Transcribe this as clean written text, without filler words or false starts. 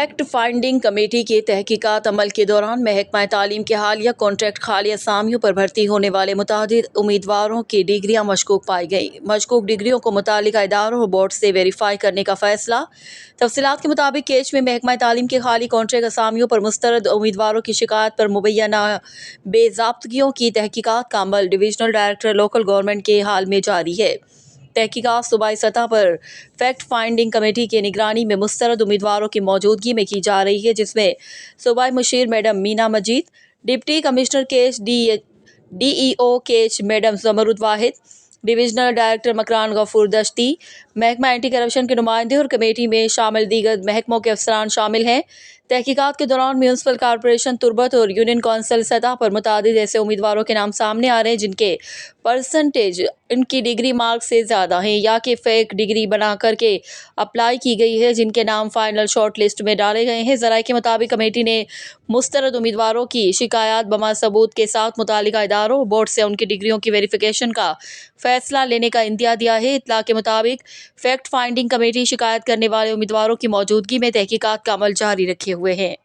Fact finding committee की तहकीकात अमल के दौरान महकमा तालीम के हालिया कॉन्ट्रैक्ट खाली असामियों पर भर्ती होने वाले मुतादिद उम्मीदवारों की डिग्रियां मशकूक पाई गई। मशकूक डिग्रियों को मुतालिका इदारों और बोर्ड से वेरीफाई करने का फैसला। तफसीलात के मुताबिक केच में महकमा तालीम के खाली कॉन्ट्रैक्ट असामियों पर मुस्तरद उम्मीदवारों की शिकायत पर मुबैना बेज़ाब्तगियों की तहकीकात का अमल डिविजनल डायरेक्टर लोकल गवर्नमेंट के हाल में जारी है। तहकीकात सूबाई सतह पर फैक्ट फाइंडिंग कमेटी की निगरानी में मुस्तरद उम्मीदवारों की मौजूदगी में की जा रही है, जिसमें सूबाई मुशीर मैडम मीना मजीद, डिप्टी कमिश्नर केच DEO केच मैडम जमरुद वाहिद, डिविजनल डायरेक्टर मकरान गफूर दश्ती, महकमा एंटी करप्शन के नुमाइंदे और कमेटी में शामिल दीगर महकमों के अफसरान शामिल हैं। तहकीकात के दौरान म्यूनसिपल कॉरपोरेशन तुरबत और यूनियन कौंसिल सतह पर मुतादिद ऐसे उम्मीदवारों के नाम सामने आ रहे हैं जिनके परसेंटेज इनकी डिग्री मार्क्स से ज़्यादा हैं या कि फेक डिग्री बना करके अप्लाई की गई है, जिनके नाम फाइनल शॉर्ट लिस्ट में डाले गए हैं। ज़राए के मुताबिक कमेटी ने मुस्तरद उम्मीदवारों की शिकायत बमा सबूत के साथ मुतालिका इदारों बोर्ड से उनकी डिग्रियों की वेरिफिकेशन का फैसला लेने का इंदिया दिया है। इत्तला के मुताबिक फैक्ट फाइंडिंग कमेटी शिकायत करने वाले उम्मीदवारों की मौजूदगी में तहकीकात का अमल जारी रखे हुए हैं।